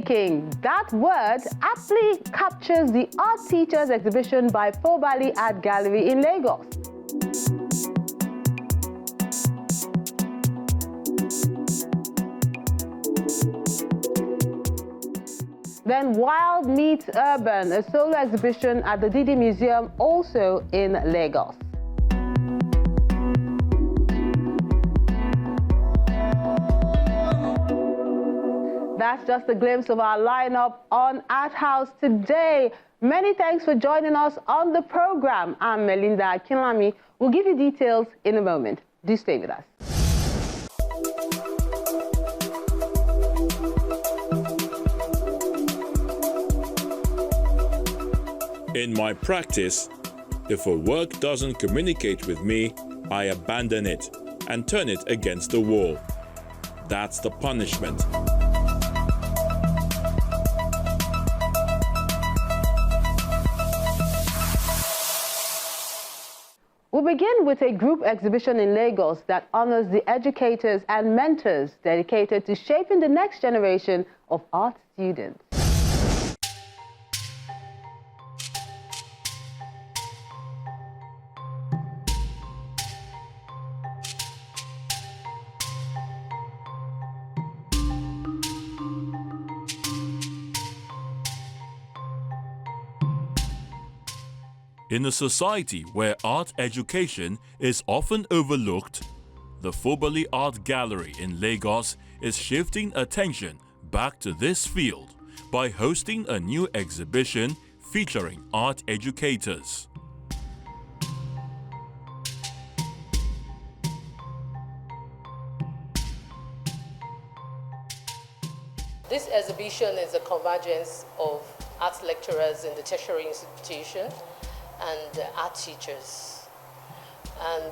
breathtaking. That word aptly captures the Art Teachers exhibition by Fobali Art Gallery in Lagos. Then Wild Meets Urban, a solo exhibition at the Didi Museum, also in Lagos. That's just a glimpse of our lineup on Art House today. Many thanks for joining us on the program. I'm Melinda Akinlami. We'll give you details in a moment. Do stay with us. In my practice, if a work doesn't communicate with me, I abandon it and turn it against the wall. That's the punishment. We'll begin with a group exhibition in Lagos that honors the educators and mentors dedicated to shaping the next generation of art students. In a society where art education is often overlooked, the Fobali Art Gallery in Lagos is shifting attention back to this field by hosting a new exhibition featuring art educators. This exhibition is a convergence of art lecturers in the tertiary institution and art teachers. And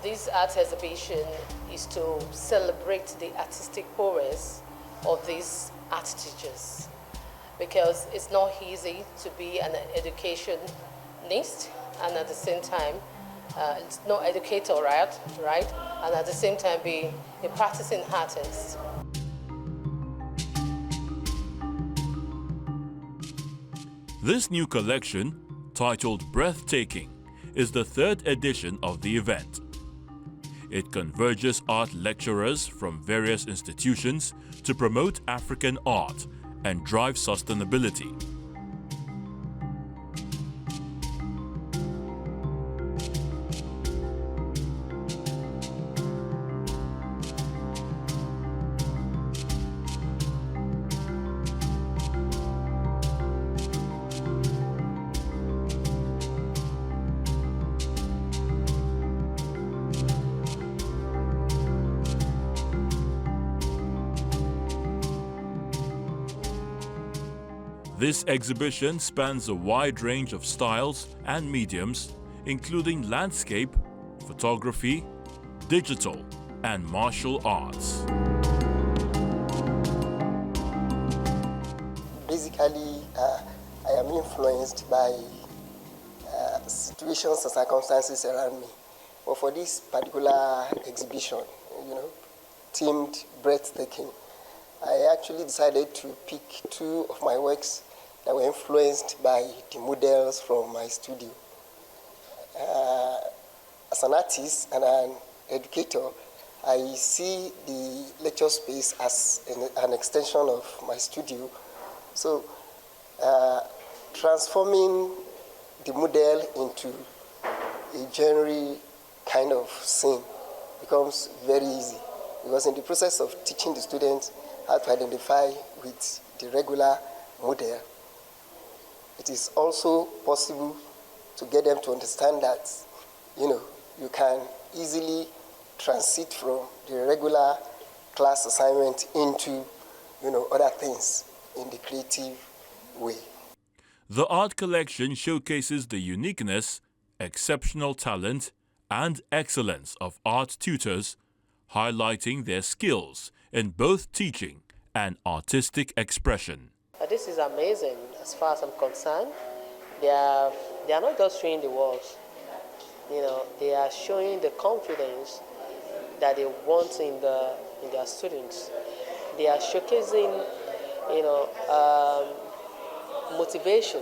this art exhibition is to celebrate the artistic prowess of these art teachers, because it's not easy to be an educationist and at the same time, it's not educator, right? And at the same time be a practicing artist. This new collection, titled Breathtaking, is the third edition of the event. It converges art lecturers from various institutions to promote African art and drive sustainability. This exhibition spans a wide range of styles and mediums, including landscape, photography, digital, and martial arts. Basically, I am influenced by situations and circumstances around me. But for this particular exhibition, themed Breathtaking, I actually decided to pick two of my works that were influenced by the models from my studio. As an artist and an educator, I see the lecture space as an extension of my studio. So transforming the model into a genre kind of scene becomes very easy, because in the process of teaching the students how to identify with the regular model, it is also possible to get them to understand that, you can easily transit from the regular class assignment into, other things in the creative way. The art collection showcases the uniqueness, exceptional talent, and excellence of art tutors, highlighting their skills in both teaching and artistic expression. This is amazing as far as I'm concerned. They are not just showing the works, they are showing the confidence that they want in their students. They are showcasing motivation,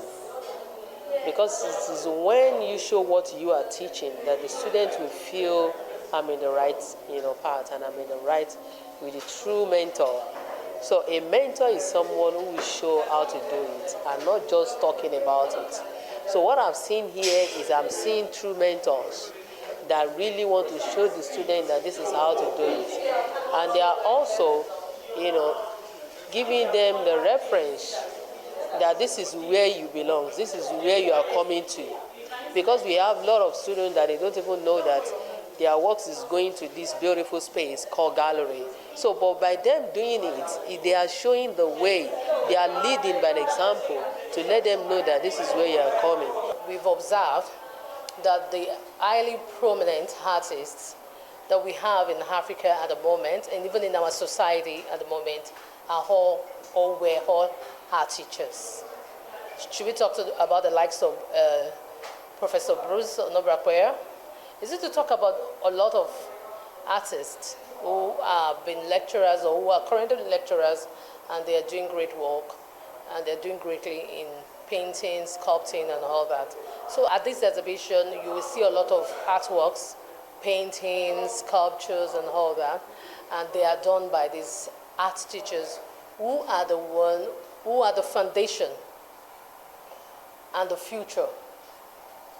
because it is when you show what you are teaching that the student will feel I'm in the right path, and I'm in the right with a true mentor. So a mentor is someone who will show how to do it and not just talking about it. So what I've seen here is I'm seeing true mentors that really want to show the student that this is how to do it. And they are also, giving them the reference that this is where you belong, this is where you are coming to. Because we have a lot of students that they don't even know that their works is going to this beautiful space called gallery. So, but by them doing it, they are showing the way, they are leading by example to let them know that this is where you are coming. We've observed that the highly prominent artists that we have in Africa at the moment, and even in our society at the moment, are all art teachers. Should we talk about the likes of Professor Bruce Onobrakwea? Is it to talk about a lot of artists who have been lecturers or who are currently lecturers, and they are doing great work, and they're doing greatly in painting, sculpting, and all that. So at this exhibition, you will see a lot of artworks, paintings, sculptures, and all that, and they are done by these art teachers who are the foundation and the future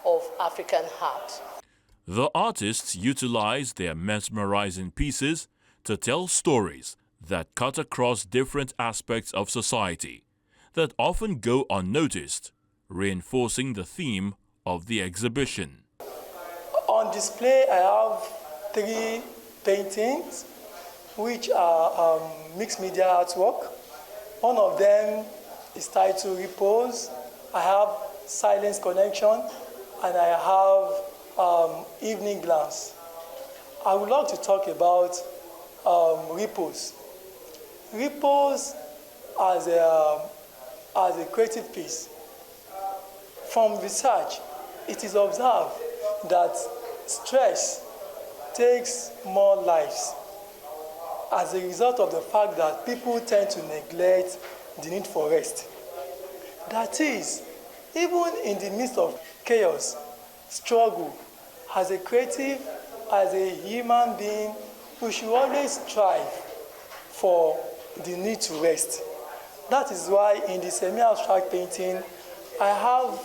of African art. The artists utilize their mesmerizing pieces to tell stories that cut across different aspects of society that often go unnoticed, reinforcing the theme of the exhibition. On display, I have 3 paintings, which are mixed media artwork. One of them is titled Repose. I have Silence Connection, and I have Evening Glance. I would like to talk about Repose. Repose as a creative piece. From research, it is observed that stress takes more lives as a result of the fact that people tend to neglect the need for rest. That is, even in the midst of chaos, struggle, as a creative, as a human being, we should always strive for the need to rest. That is why in the semi-abstract painting, I have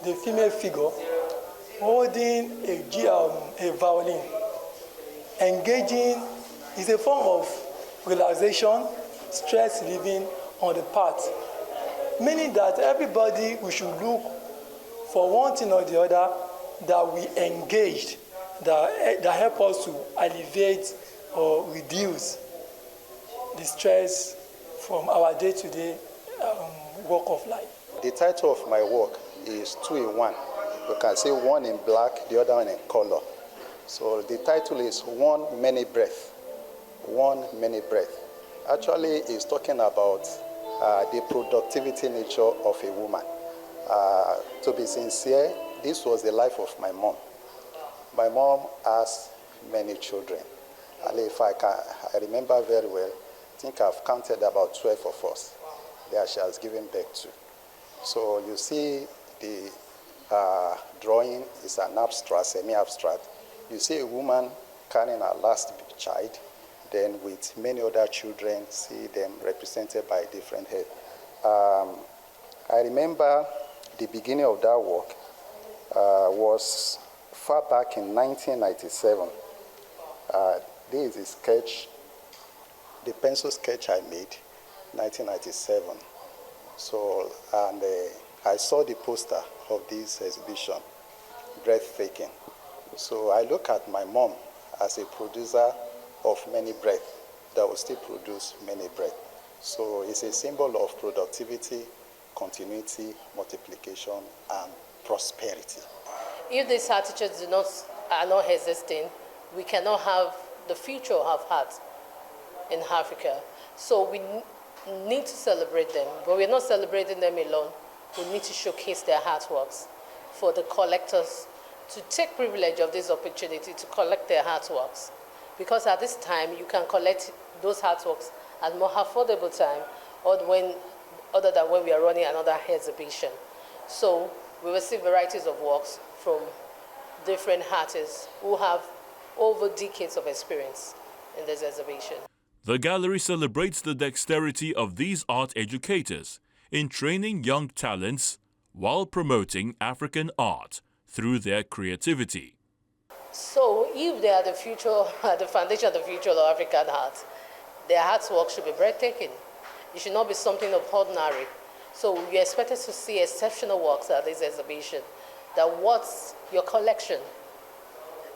the female figure holding a violin. Engaging is a form of relaxation, stress relieving on the part. Meaning that everybody, we should look for one thing or the other that we engaged, that help us to alleviate or reduce the stress from our day-to-day work of life. The title of my work is 2 in 1. You can say one in black, the other one in color. So the title is One Many Breath. One Many Breath. Actually, it's talking about the productivity nature of a woman. To be sincere, this was the life of my mom. My mom has many children. And if I remember very well, I think I've counted about 12 of us that she has given birth to. So you see the drawing is an abstract, semi-abstract. You see a woman carrying her last child, then with many other children, see them represented by different heads. I remember the beginning of that work was far back in 1997. This is a sketch, the pencil sketch I made, 1997. So, and I saw the poster of this exhibition, Breathtaking. So I look at my mom as a producer of many breaths that will still produce many breaths. So it's a symbol of productivity, continuity, multiplication, and prosperity. If these art teachers are not existing, we cannot have the future of art in Africa. So we need to celebrate them, but we're not celebrating them alone. We need to showcase their artworks for the collectors to take privilege of this opportunity to collect their artworks. Because at this time, you can collect those artworks at more affordable time, other than when we are running another exhibition. So we will see varieties of works from different artists who have over decades of experience in this exhibition. The gallery celebrates the dexterity of these art educators in training young talents while promoting African art through their creativity. So if they are the future, the foundation of the future of African art, their artwork should be breathtaking. It should not be something of ordinary. So we expected to see exceptional works at this exhibition. That what's your collection?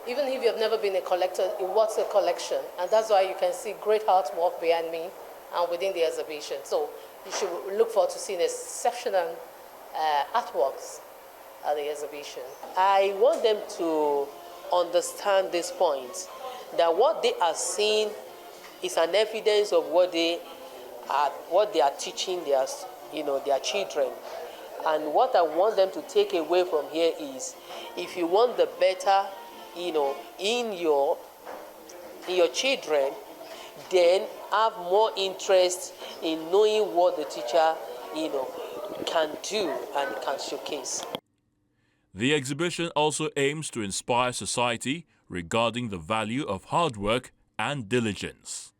Even if you've never been a collector, what's a collection? And that's why you can see great artwork behind me and within the exhibition. So you should look forward to seeing exceptional artworks at the exhibition. I want them to understand this point, that what they are seeing is an evidence of what they are teaching their children. And what I want them to take away from here is, if you want the better, in your children, then have more interest in knowing what the teacher, can do and can showcase. The exhibition also aims to inspire society regarding the value of hard work and diligence.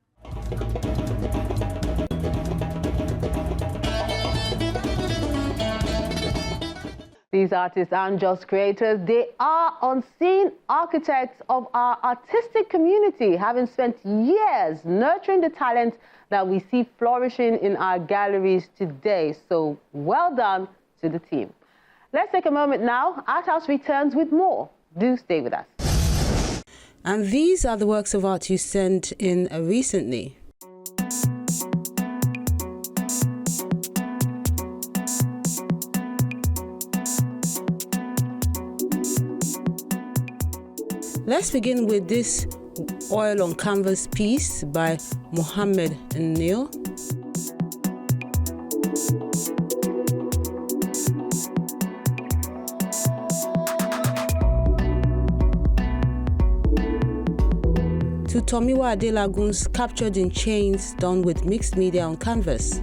These artists aren't just creators, they are unseen architects of our artistic community, having spent years nurturing the talent that we see flourishing in our galleries today. So well done to the team. Let's take a moment now. Art House returns with more. Do stay with us. And these are the works of art you sent in recently. Let's begin with this oil on canvas piece by Mohammed Neil. To Tomiwa Adelagun's Captured in Chains, done with mixed media on canvas.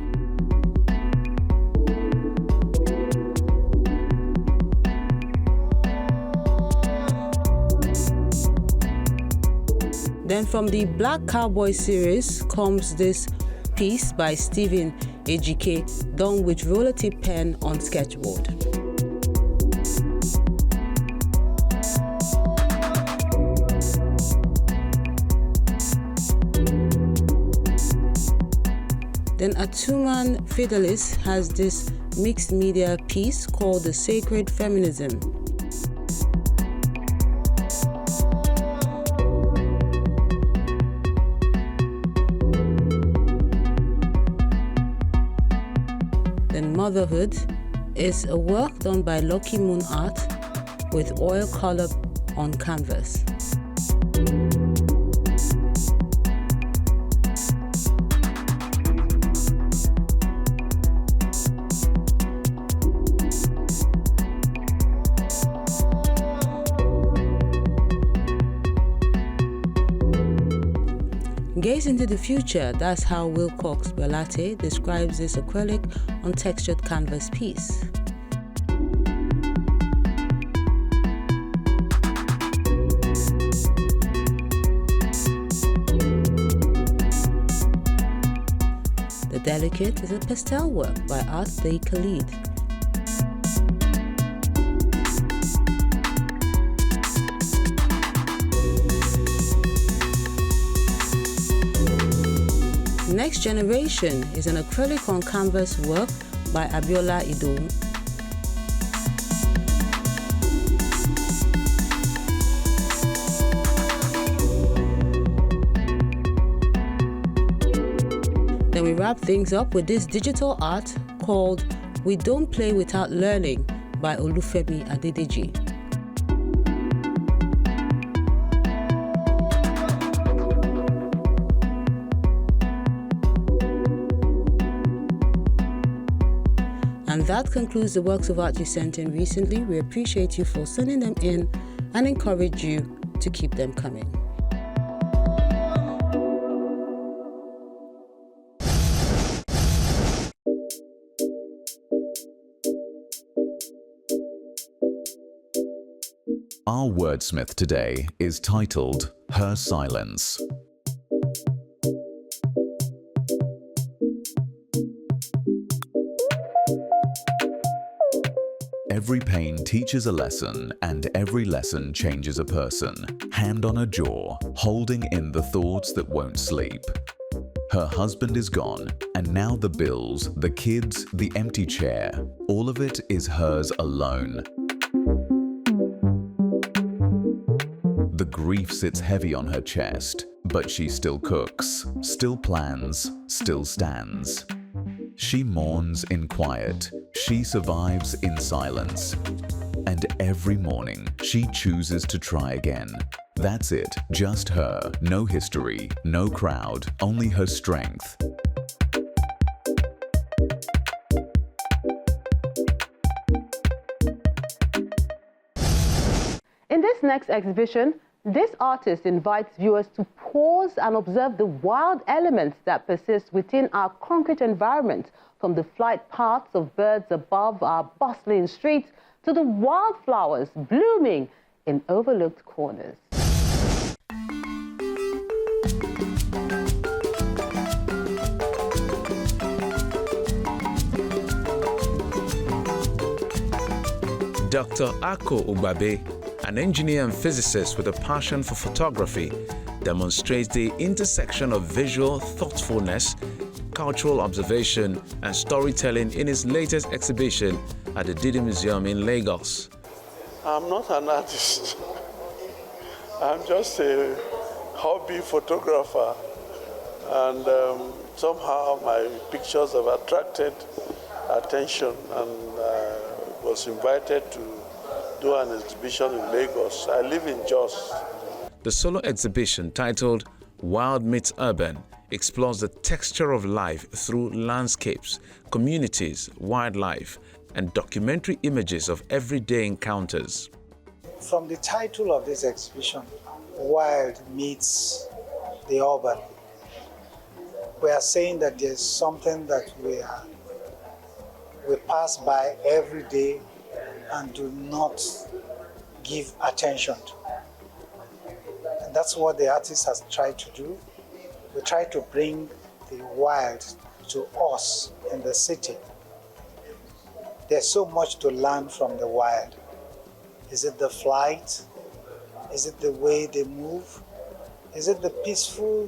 Then from the Black Cowboy series comes this piece by Stephen Ejike, done with roller tip pen on sketchboard. Then Atuman Fidelis has this mixed media piece called The Sacred Feminism. Then Motherhood is a work done by Lucky Moon Art with oil color on canvas. Gaze into the future, that's how Wilcox Belate describes this acrylic on textured canvas piece. The Delicate is a pastel work by Art Day Khalid. Next Generation is an acrylic on canvas work by Abiola Ido. Then we wrap things up with this digital art called We Don't Play Without Learning by Olufemi Adedeji. And that concludes the works of art you sent in recently. We appreciate you for sending them in and encourage you to keep them coming. Our wordsmith today is titled Her Silence. Every pain teaches a lesson, and every lesson changes a person. Hand on her jaw, holding in the thoughts that won't sleep. Her husband is gone, and now the bills, the kids, the empty chair, all of it is hers alone. The grief sits heavy on her chest, but she still cooks, still plans, still stands. She mourns in quiet, she survives in silence. And every morning, she chooses to try again. That's it, just her, no history, no crowd, only her strength. In this next exhibition, this artist invites viewers to pause and observe the wild elements that persist within our concrete environment, from the flight paths of birds above our bustling streets to the wildflowers blooming in overlooked corners. Dr. Ako Ugbabe, an engineer and physicist with a passion for photography, demonstrates the intersection of visual thoughtfulness, cultural observation, and storytelling in his latest exhibition at the Didi Museum in Lagos. I'm not an artist. I'm just a hobby photographer, and somehow my pictures have attracted attention, and was invited to do an exhibition in Lagos. I live in Jos. The solo exhibition, titled Wild Meets Urban, explores the texture of life through landscapes, communities, wildlife, and documentary images of everyday encounters. From the title of this exhibition, Wild Meets the Urban, we are saying that there's something that we pass by every day and do not give attention to. And that's what the artist has tried to do. We try to bring the wild to us in the city. There's so much to learn from the wild. Is it the flight? Is it the way they move? Is it the peaceful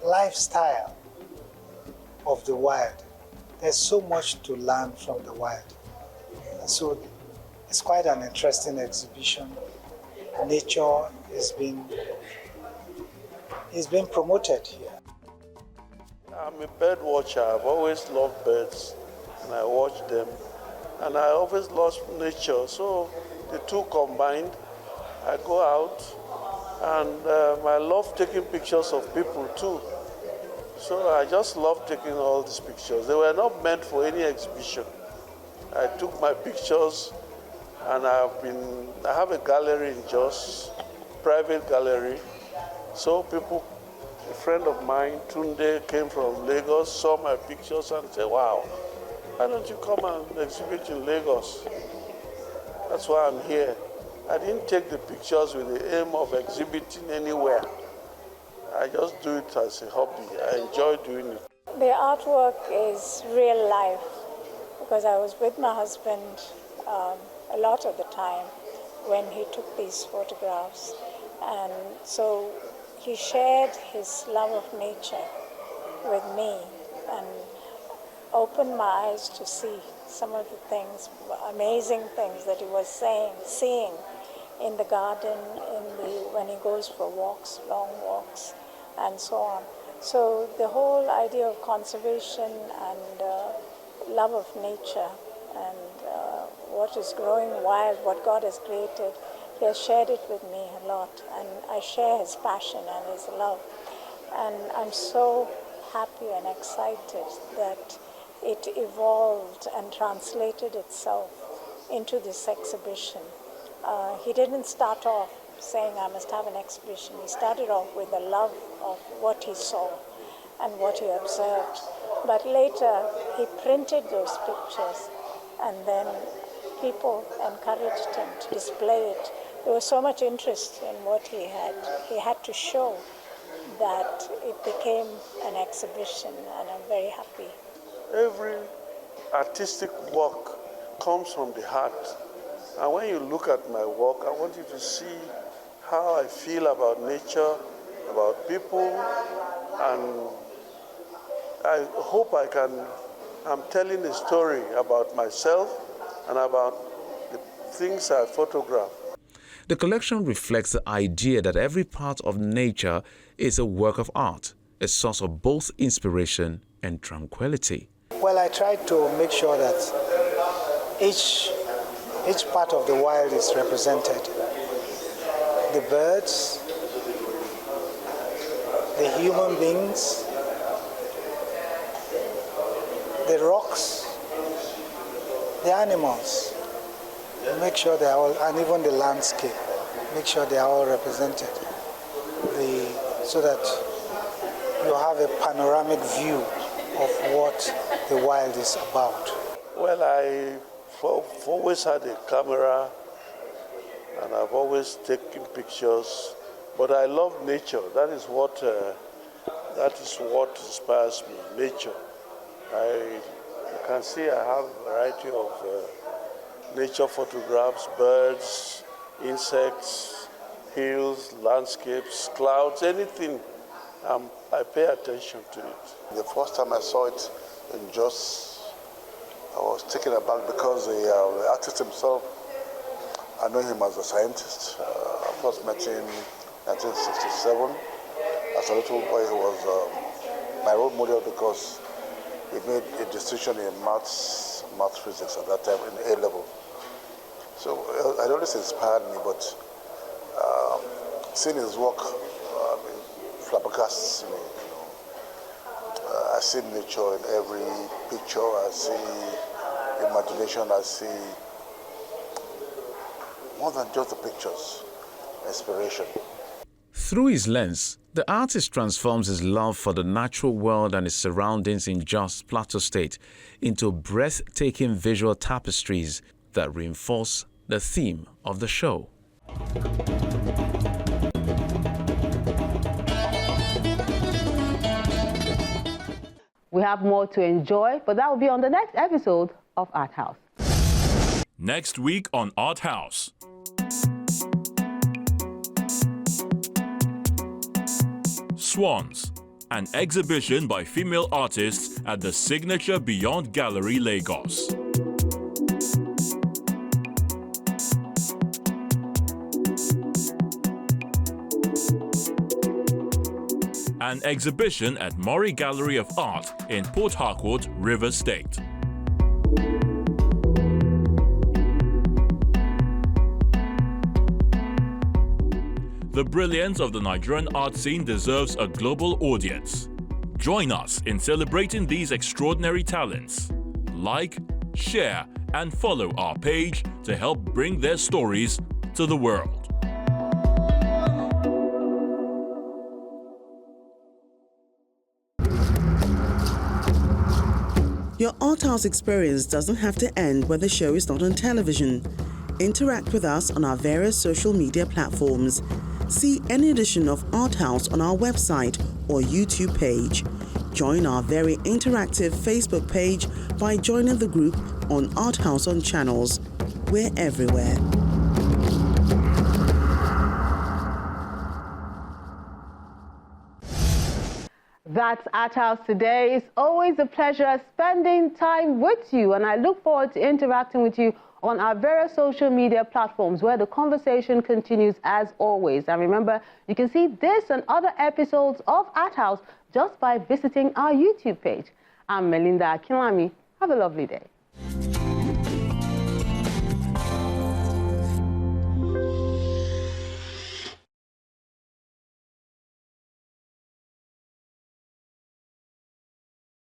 lifestyle of the wild? There's so much to learn from the wild. And so it's quite an interesting exhibition. Nature is being promoted here. I'm a bird watcher. I've always loved birds, and I watch them. And I always love nature. So the two combined, I go out, and I love taking pictures of people too. So I just love taking all these pictures. They were not meant for any exhibition. I took my pictures, and I have a gallery in Jos, private gallery. So people, a friend of mine, Tunde, came from Lagos, saw my pictures and said, wow, why don't you come and exhibit in Lagos? That's why I'm here. I didn't take the pictures with the aim of exhibiting anywhere. I just do it as a hobby. I enjoy doing it. The artwork is real life, because I was with my husband a lot of the time when he took these photographs. And so he shared his love of nature with me and opened my eyes to see some of the things, amazing things that he was seeing in the garden, when he goes for walks, long walks, and so on. So the whole idea of conservation and love of nature and what is growing wild, what God has created, he has shared it with me a lot, and I share his passion and his love. And I'm so happy and excited that it evolved and translated itself into this exhibition. He didn't start off saying I must have an exhibition. He started off with a love of what he saw and what he observed. But later he printed those pictures, and then people encouraged him to display it there was so much interest in what he had to show that it became an exhibition, and I'm very happy. Every artistic work comes from the heart. And when you look at my work, I want you to see how I feel about nature, about people, and I hope I'm telling a story about myself and about the things I photograph. The collection reflects the idea that every part of nature is a work of art, a source of both inspiration and tranquility. Well, I tried to make sure that each part of the wild is represented. The birds, the human beings, the rocks, the animals. Make sure they are all, and even the landscape, make sure they are all represented. So that you have a panoramic view of what the wild is about. Well, I've always had a camera and I've always taken pictures, but I love nature. That is what inspires me, nature. You can see I have a variety of nature photographs, birds, insects, hills, landscapes, clouds, anything. I pay attention to it. The first time I saw it in Jos, I was taken aback because the artist himself, I know him as a scientist. I first met him in 1967. As a little boy, he was my role model because he made a distinction in math physics at that time in A level. So it always inspired me, but seeing his work flabbergasts me. I see nature in every picture. I see imagination. I see more than just the pictures, inspiration. Through his lens, the artist transforms his love for the natural world and its surroundings in Jos Plateau State into breathtaking visual tapestries that reinforce the theme of the show. We have more to enjoy, but that will be on the next episode of Art House. Next week on Art House. Swans, an exhibition by female artists at the Signature Beyond Gallery, Lagos. An exhibition at Maury Gallery of Art in Port Harcourt, Rivers State. The brilliance of the Nigerian art scene deserves a global audience. Join us in celebrating these extraordinary talents. Like, share, and follow our page to help bring their stories to the world. Your Art House experience doesn't have to end when the show is not on television. Interact with us on our various social media platforms. See any edition of Art House on our website or YouTube page. Join our very interactive Facebook page by joining the group on Art House on Channels. We're everywhere. That's Art House today. It's always a pleasure spending time with you, and I look forward to interacting with you on our various social media platforms where the conversation continues as always. And remember, you can see this and other episodes of Art House just by visiting our YouTube page. I'm Melinda Akinlami. Have a lovely day.